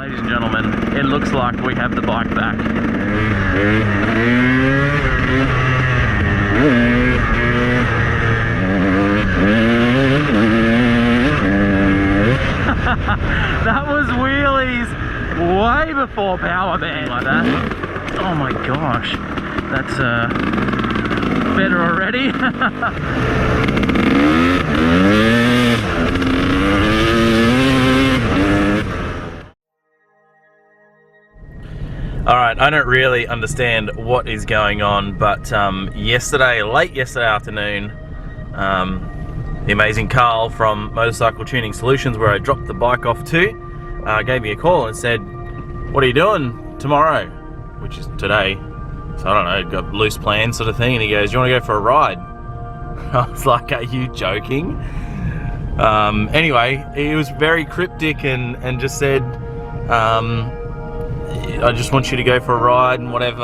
Ladies and gentlemen, it looks like we have the bike back. That was wheelies way before power band like that. Oh my gosh, that's better already. Alright, I don't really understand what is going on, but late yesterday afternoon, the amazing Carl from Motorcycle Tuning Solutions, where I dropped the bike off to, gave me a call and said, "What are you doing tomorrow?" Which is today. So I don't know, got loose plans sort of thing, and he goes, "You want to go for a ride?" I was like, "Are you joking?" Anyway, he was very cryptic and just said, "I just want you to go for a ride and whatever.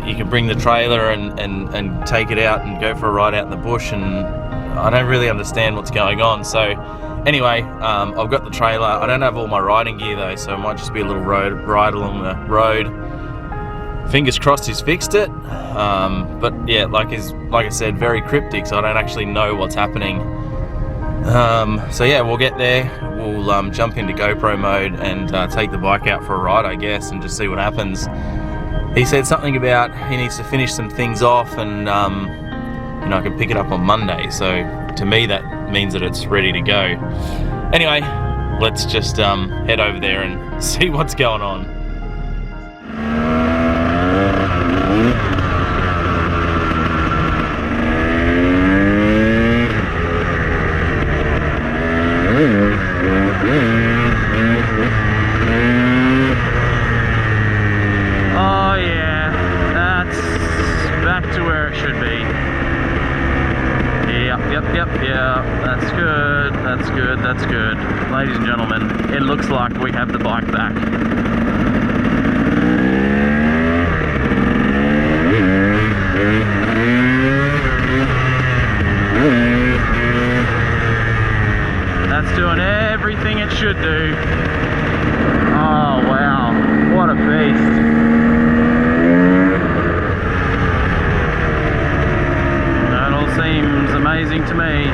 You can bring the trailer and take it out and go for a ride out in the bush." And I don't really understand what's going on. So anyway, I've got the trailer. I don't have all my riding gear though, so it might just be a little ride along the road. Fingers crossed he's fixed it. But yeah, like I said, very cryptic, so I don't actually know what's happening. So yeah, we'll get there. We'll jump into GoPro mode and take the bike out for a ride, I guess, and just see what happens. He said something about he needs to finish some things off, and you know, I can pick it up on Monday. So to me, that means that it's ready to go. Anyway, let's just head over there and see what's going on. Oh yeah, that's back to where it should be. Yep, that's good, that's good. Ladies and gentlemen, it looks like we have the bike back. That's doing everything it should do. Oh wow, what a beast. That all seems amazing to me.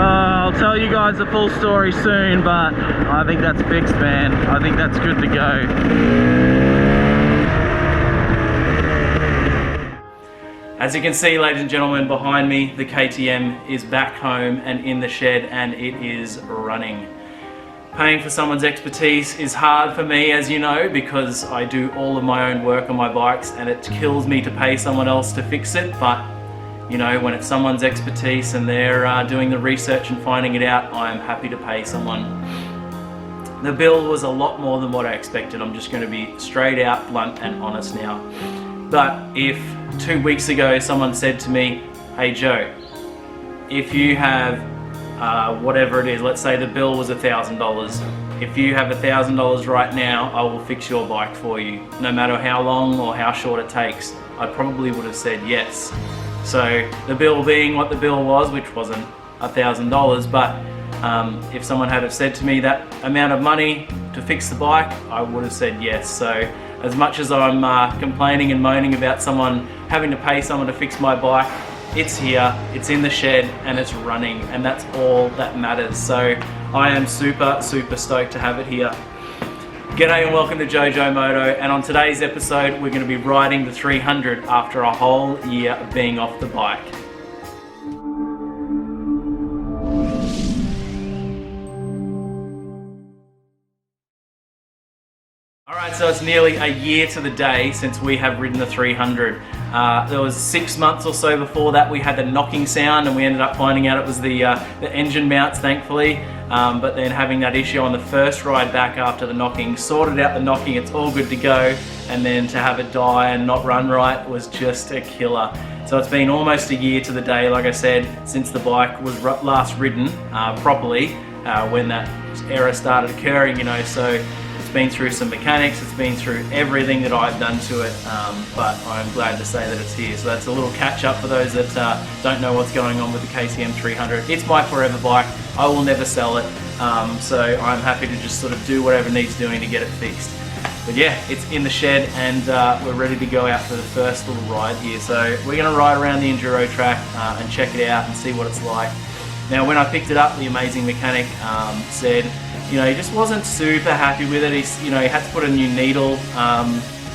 I'll tell you guys the full story soon, but I think that's fixed, man. I think that's good to go. As you can see, ladies and gentlemen, behind me, the KTM is back home and in the shed, and it is running. Paying for someone's expertise is hard for me, as you know, because I do all of my own work on my bikes, and it kills me to pay someone else to fix it. But you know, when it's someone's expertise and they're doing the research and finding it out, I'm happy to pay someone. The bill was a lot more than what I expected. I'm just going to be straight out, blunt and honest now. But if 2 weeks ago someone said to me, "Hey Joe, if you have whatever it is, let's say the bill was $1,000. If you have $1,000 right now, I will fix your bike for you, no matter how long or how short it takes," I probably would have said yes. So the bill being what the bill was, which wasn't $1,000, but if someone had have said to me that amount of money to fix the bike, I would have said yes. So as much as I'm complaining and moaning about someone having to pay someone to fix my bike, it's here, it's in the shed, and it's running, and that's all that matters. So I am super stoked to have it here. G'day and welcome to JoeJoeMoto, and on today's episode we're going to be riding the 300 after a whole year of being off the bike. Alright, so it's nearly a year to the day since we have ridden the 300. There was 6 months or so before that we had the knocking sound, and we ended up finding out it was the engine mounts, thankfully. But then having that issue on the first ride back after the knocking, sorted out the knocking, it's all good to go, and then to have it die and not run right was just a killer. So it's been almost a year to the day, like I said, since the bike was last ridden properly, when that error started occurring, you know. So it's been through some mechanics, it's been through everything that I've done to it, but I'm glad to say that it's here. So that's a little catch up for those that don't know what's going on with the KTM 300. It's my forever bike. I will never sell it, so I'm happy to just sort of do whatever needs doing to get it fixed. But yeah, it's in the shed and we're ready to go out for the first little ride here. So we're going to ride around the enduro track and check it out and see what it's like. Now when I picked it up, the amazing mechanic said, you know, he just wasn't super happy with it. He had to put a new needle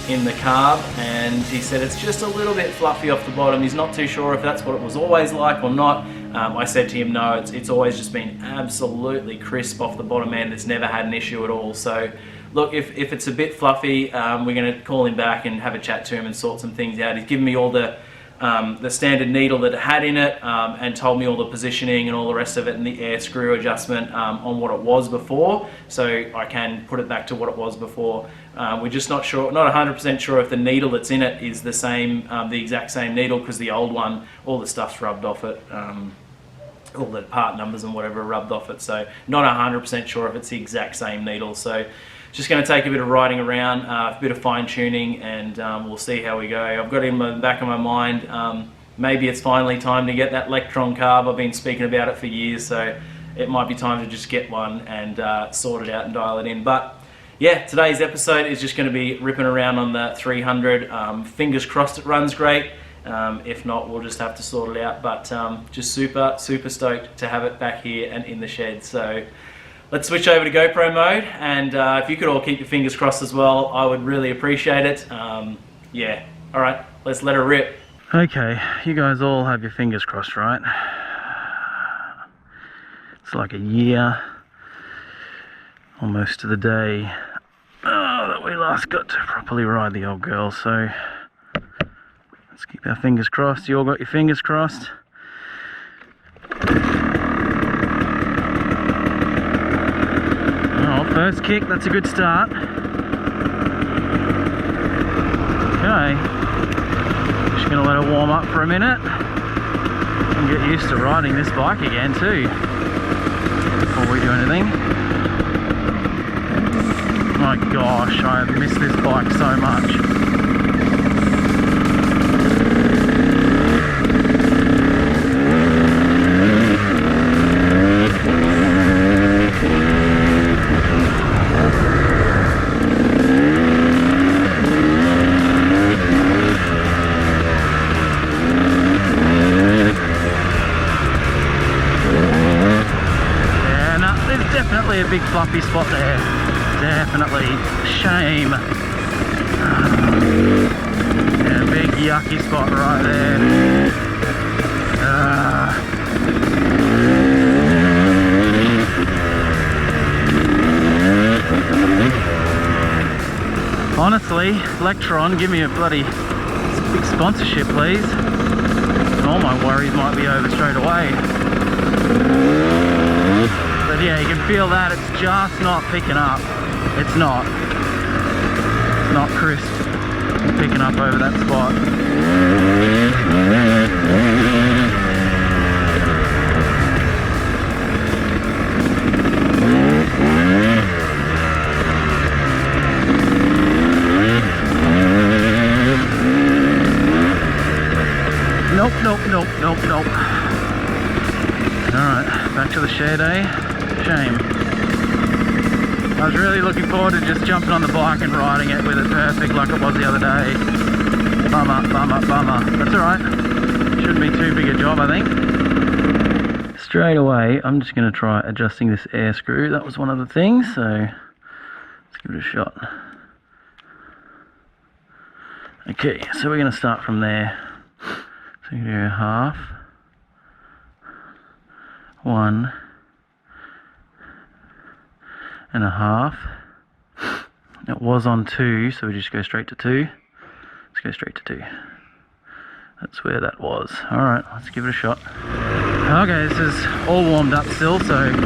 in the carb, and he said it's just a little bit fluffy off the bottom. He's not too sure if that's what it was always like or not. I said to him, no, it's always just been absolutely crisp off the bottom end. It's never had an issue at all. So look, if it's a bit fluffy, we're going to call him back and have a chat to him and sort some things out. He's given me all the standard needle that it had in it, and told me all the positioning and all the rest of it, and the air screw adjustment on what it was before, so I can put it back to what it was before. We're just not sure, not 100% sure if the needle that's in it is the same, the exact same needle, because the old one, all the stuff's rubbed off it. All the part numbers and whatever rubbed off it, so not 100% sure if it's the exact same needle. So just going to take a bit of riding around, a bit of fine tuning, and we'll see how we go. I've got in the back of my mind, maybe it's finally time to get that Electron carb. I've been speaking about it for years, so it might be time to just get one and sort it out and dial it in. But yeah, today's episode is just going to be ripping around on the 300. Fingers crossed it runs great. If not, we'll just have to sort it out, but just super stoked to have it back here and in the shed. So let's switch over to GoPro mode, and if you could all keep your fingers crossed as well, I would really appreciate it. Yeah, alright, let's let her rip. Okay, you guys all have your fingers crossed, right? It's like a year, almost to the day, that we last got to properly ride the old girl, so let's keep our fingers crossed. You all got your fingers crossed? Oh, first kick, that's a good start. Okay. Just gonna let her warm up for a minute and get used to riding this bike again too, before we do anything. My gosh, I have missed this bike so much. A big fluffy spot there, definitely. Shame. Yeah, big yucky spot right there. Honestly, Electron, give me a bloody big sponsorship, please. All my worries might be over straight away. But yeah, you can feel that it's just not picking up. It's not crisp picking up over that spot. Nope. Alright, back to the shed, eh? Shame. I was really looking forward to just jumping on the bike and riding it with it perfect like it was the other day. Bummer. That's alright. Shouldn't be too big a job, I think. Straight away, I'm just going to try adjusting this air screw. That was one of the things, so let's give it a shot. Okay, so we're going to start from there. So you do half. 1.5. It was on 2, so we just go straight to 2. Let's go straight to 2. That's where that was. Alright, let's give it a shot. Okay, this is all warmed up still, so 2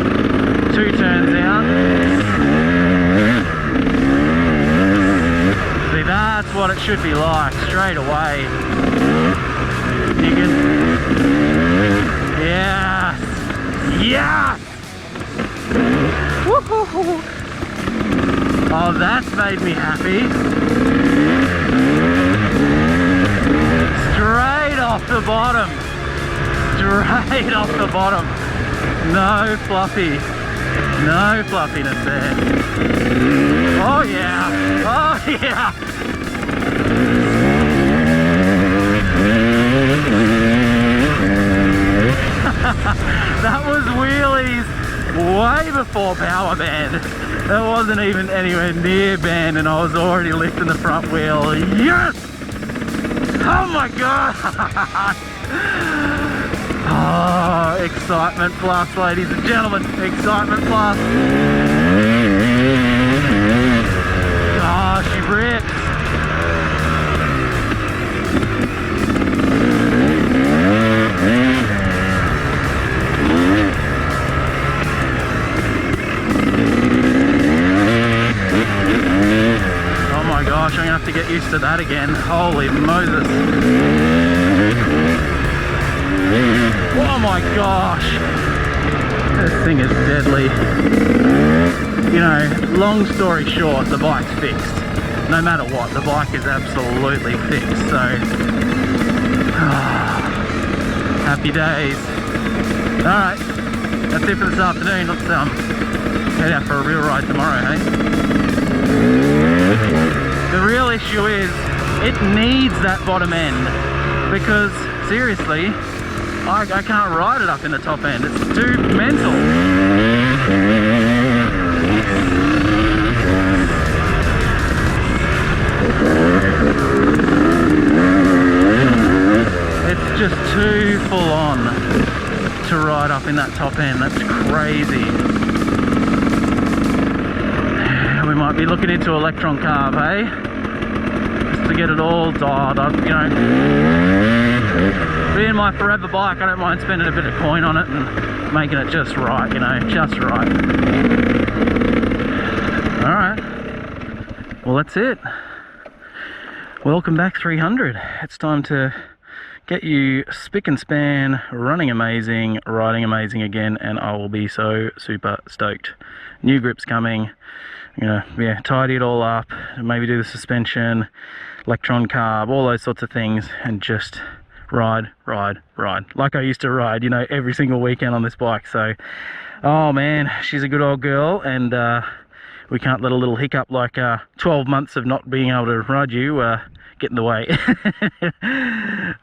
turns out. See, that's what it should be like, straight away. You can... Yes! Yes! Woohoo! Oh, that's made me happy. Straight off the bottom. Straight off the bottom. No fluffy. No fluffiness there. Oh yeah. Oh yeah. That was wheelies way before power band. That wasn't even anywhere near band and I was already lifting the front wheel. Yes! Oh my god! Oh, excitement plus, ladies and gentlemen. Excitement plus. Oh, she rips. Oh my gosh, I'm gonna have to get used to that again. Holy Moses. Oh my gosh. This thing is deadly. You know, long story short, the bike's fixed. No matter what, the bike is absolutely fixed, so happy days. Alright, that's it for this afternoon. Let's head out for a real ride tomorrow, hey? The real issue is it needs that bottom end because seriously I can't ride it up in the top end. It's too mental. It's just too full on to ride up in that top end. That's crazy. We might be looking into electron carb, hey? Just to get it all dialed up, you know. Being my forever bike, I don't mind spending a bit of coin on it and making it just right, you know, just right. Alright. Well, that's it. Welcome back 300. It's time to get you spick and span, running amazing, riding amazing again, and I will be so super stoked. New grips coming. I'm gonna, yeah, tidy it all up, maybe do the suspension, electron carb, all those sorts of things, and just ride like I used to ride, you know, every single weekend on this bike. So, oh man, she's a good old girl, and we can't let a little hiccup like 12 months of not being able to ride you get in the way.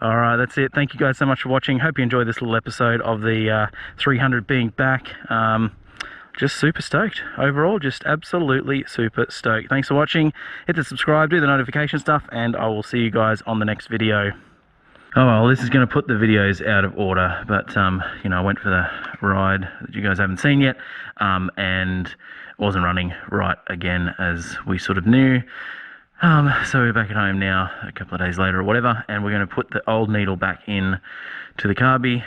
All right, that's it. Thank you guys so much for watching. Hope you enjoyed this little episode of the 300 being back. Just super stoked overall, just absolutely super stoked. Thanks for watching. Hit the subscribe, do the notification stuff, and I will see you guys on the next video. Oh well, this is going to put the videos out of order, but you know, I went for the ride that you guys haven't seen yet, and wasn't running right again as we sort of knew. So we're back at home now a couple of days later or whatever, and we're going to put the old needle back in to the carby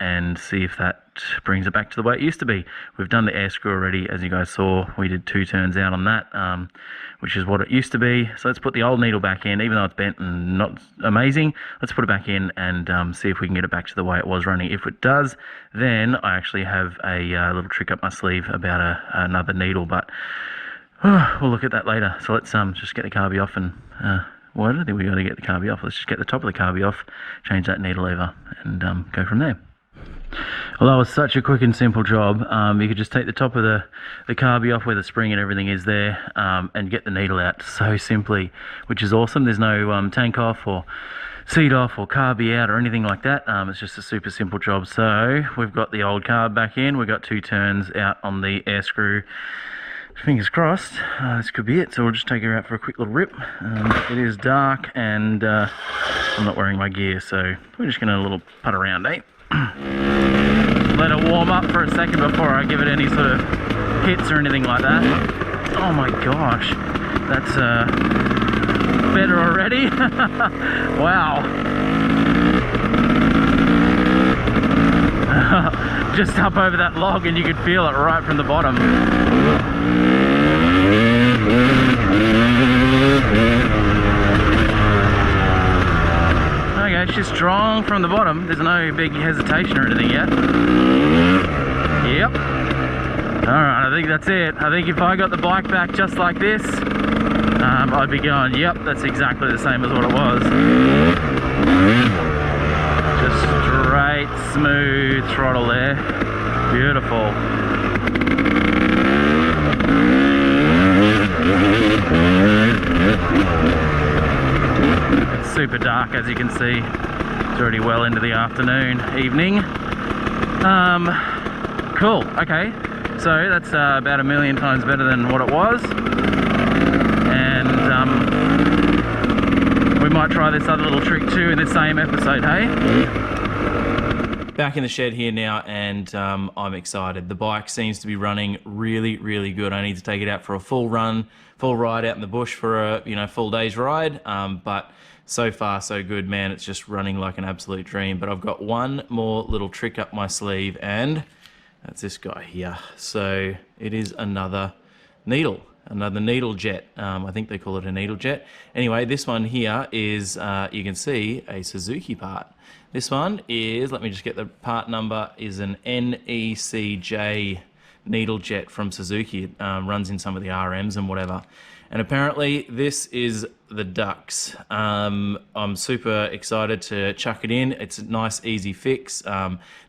and see if that brings it back to the way it used to be. We've done the air screw already, as you guys saw. We did 2 turns out on that, which is what it used to be. So let's put the old needle back in, even though it's bent and not amazing. Let's put it back in and see if we can get it back to the way it was running. If it does, then I actually have a little trick up my sleeve about another needle, but we'll look at that later. So let's just get the carby off and well, I don't think we've got to get the carby off. Let's just get the top of the carby off, change that needle over, and go from there. Well, that was such a quick and simple job. You could just take the top of the carby off where the spring and everything is there, and get the needle out so simply, which is awesome. There's no tank off or seat off or carby out or anything like that. It's just a super simple job. So we've got the old carb back in. We've got 2 turns out on the air screw. Fingers crossed, this could be it. So we'll just take her out for a quick little rip. It is dark and I'm not wearing my gear, so we're just gonna little putt around, eh? Let it warm up for a second before I give it any sort of hits or anything like that. Oh my gosh, that's better already. Wow. Just up over that log and you could feel it right from the bottom. Okay, she's strong from the bottom. There's no big hesitation or anything yet. Yep. Alright, I think that's it. I think if I got the bike back just like this, I'd be going, yep, that's exactly the same as what it was. Just straight, smooth throttle there. Beautiful. It's super dark, as you can see. It's already well into the afternoon, evening. Cool, okay. So that's about 1,000,000 times better than what it was. And we might try this other little trick too in the same episode, hey? Back in the shed here now, and I'm excited. The bike seems to be running really, really good. I need to take it out for a full run, full ride out in the bush for a full day's ride. But so far so good, man. It's just running like an absolute dream. But I've got one more little trick up my sleeve, and that's this guy here. So it is another needle jet. I think they call it a needle jet. Anyway, this one here is, you can see, a Suzuki part. This one is, let me just get the part number, is an NECJ needle jet from Suzuki. It runs in some of the RMs and whatever. And apparently this is the Dux. I'm super excited to chuck it in. It's a nice easy fix,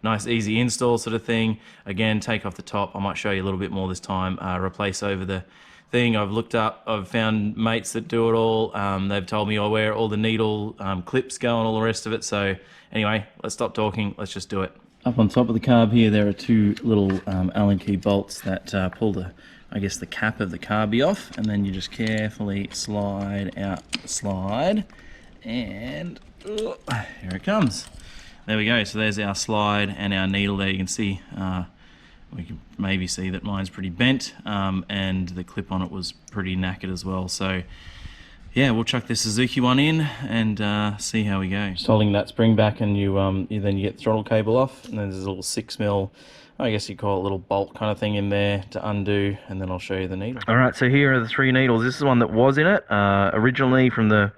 nice easy install sort of thing. Again, take off the top. I might show you a little bit more this time. Replace over the thing. I've looked up, I've found mates that do it all. They've told me where all the needle clips go and all the rest of it. So anyway, let's stop talking. Let's just do it. Up on top of the carb here, there are two little Allen key bolts that pull the cap of the carby off, and then you just carefully slide out the slide, and here it comes. There we go. So there's our slide and our needle there. You can see, we can maybe see that mine's pretty bent, and the clip on it was pretty knackered as well. So yeah, we'll chuck the Suzuki one in and see how we go. Just holding that spring back, and you then get the throttle cable off, and then there's a little 6mm, I guess you call it a little bolt kind of thing in there to undo, and then I'll show you the needle. All right, so here are the three needles. This is the one that was in it originally from the,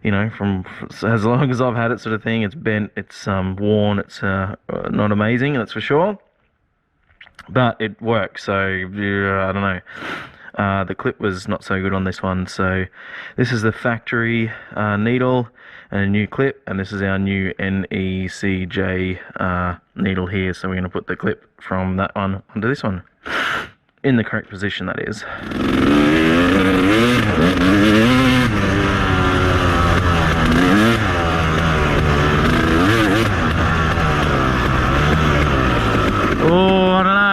from as long as I've had it sort of thing. It's bent, it's worn, it's not amazing, that's for sure. But it works, so I don't know. The clip was not so good on this one, so this is the factory needle and a new clip, and this is our new NECJ needle here. So we're going to put the clip from that one onto this one in the correct position, that is. Oh, I don't know.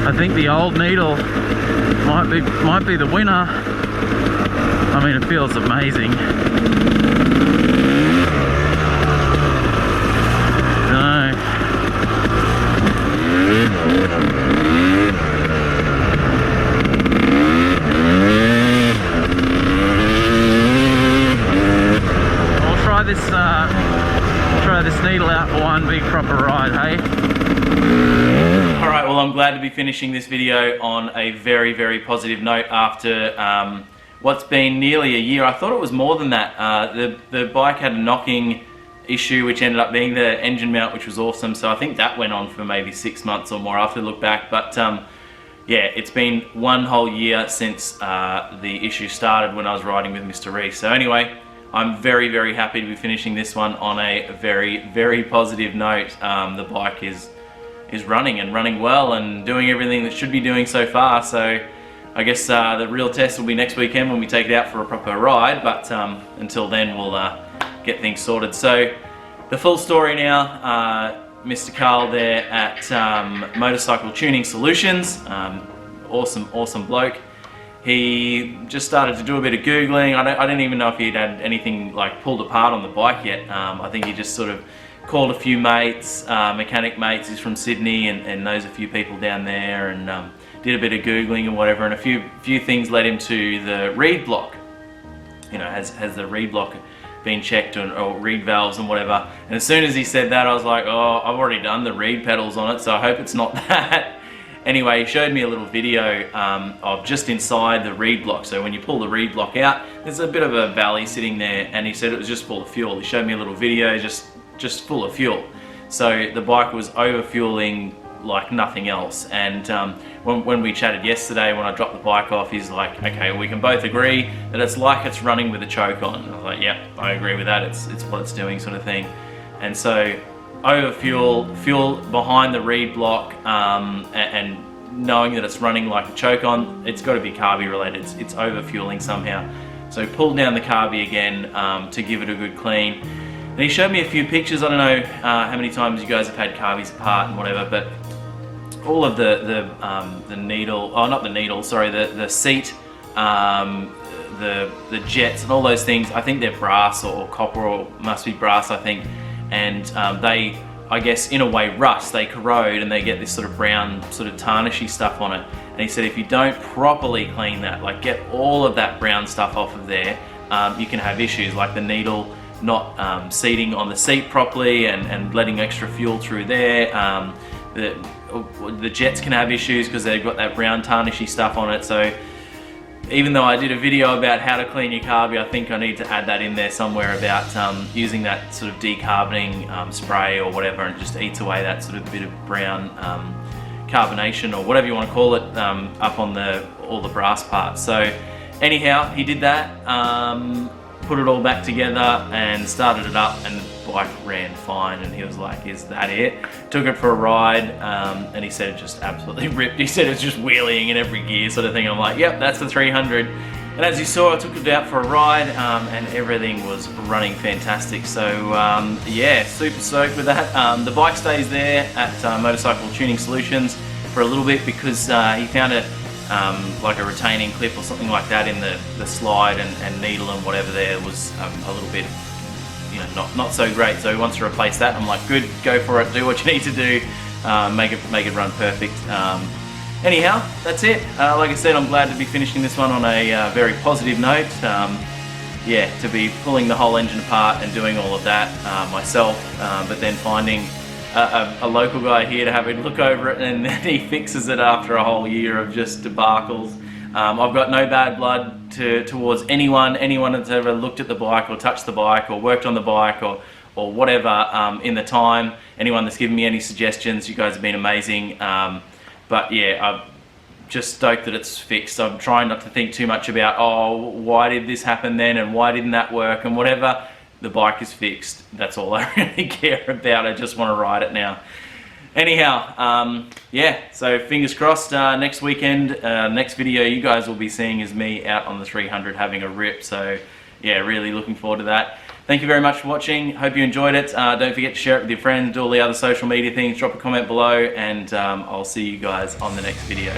I think the old needle might be the winner. I mean, it feels amazing. No. I'll try this needle out for one big proper ride, hey? Alright, well, I'm glad to be finishing this video on a very, very positive note after what's been nearly a year. I thought it was more than that. The bike had a knocking issue, which ended up being the engine mount, which was awesome. So I think that went on for maybe 6 months or more. I have to look back. But yeah, it's been one whole year since the issue started when I was riding with Mr. Reese. So anyway, I'm very, very happy to be finishing this one on a very, very positive note. The bike is running and running well and doing everything that should be doing so far. So I guess the real test will be next weekend when we take it out for a proper ride, but until then we'll get things sorted. So the full story now, Mr. Carl there at Motorcycle Tuning Solutions, awesome bloke. He just started to do a bit of Googling. I didn't even know if he'd had anything like pulled apart on the bike yet. I think he just sort of called a few mates, mechanic mates. He's from Sydney and knows a few people down there, and did a bit of Googling and whatever, and a few things led him to the reed block. Has the reed block been checked, or reed valves and whatever. And as soon as he said that, I was like, oh, I've already done the reed pedals on it, so I hope it's not that. Anyway, he showed me a little video of just inside the reed block. So when you pull the reed block out, there's a bit of a valley sitting there, and he said it was just full of fuel. He showed me a little video just full of fuel. So the bike was over fueling like nothing else. And when we chatted yesterday, when I dropped the bike off, he's like, okay, we can both agree that it's like it's running with a choke on. I was like, yep, I agree with that. It's what it's doing, sort of thing. And so over fuel behind the reed block, and knowing that it's running like a choke on, it's got to be carby related. It's over fueling somehow. So pulled down the carby again to give it a good clean. And he showed me a few pictures. I don't know how many times you guys have had carbies apart and whatever, but all of the needle, oh not the needle, sorry, the seat, the jets and all those things, I think they're brass or copper, or must be brass, I think. And they, I guess in a way, rust, they corrode and they get this sort of brown, sort of tarnishy stuff on it. And he said if you don't properly clean that, like get all of that brown stuff off of there, you can have issues like the needle not seating on the seat properly and letting extra fuel through there. The jets can have issues because they've got that brown tarnishy stuff on it. So even though I did a video about how to clean your carby, I think I need to add that in there somewhere about using that sort of decarboning spray or whatever, and it just eats away that sort of bit of brown carbonation or whatever you want to call it up on all the brass parts. So anyhow, he did that, put it all back together and started it up, and the bike ran fine. And he was like, is that it? Took it for a ride, and he said it just absolutely ripped. He said it's just wheeling in every gear sort of thing. I'm like, yep, that's the 300. And as you saw, I took it out for a ride, and everything was running fantastic. So yeah, super stoked with that. The bike stays there at Motorcycle Tuning Solutions for a little bit because he found it like a retaining clip or something like that in the slide and needle and whatever there was a little bit, you know, not so great. So he wants to replace that. I'm like, good, go for it, do what you need to do, make it run perfect. Anyhow, that's it. Like I said, I'm glad to be finishing this one on a very positive note. Yeah, to be pulling the whole engine apart and doing all of that myself, but then finding a local guy here to have a look over it, and then he fixes it after a whole year of just debacles. I've got no bad blood towards anyone that's ever looked at the bike or touched the bike or worked on the bike or whatever in the time. Anyone that's given me any suggestions, you guys have been amazing. But yeah, I'm just stoked that it's fixed. I'm trying not to think too much about, oh, why did this happen then and why didn't that work and whatever. The bike is fixed. That's all I really care about. I just want to ride it now. Anyhow, yeah, so fingers crossed, next weekend, next video you guys will be seeing is me out on the 300 having a rip. So yeah, really looking forward to that. Thank you very much for watching. Hope you enjoyed it. Don't forget to share it with your friends, do all the other social media things, drop a comment below, and I'll see you guys on the next video.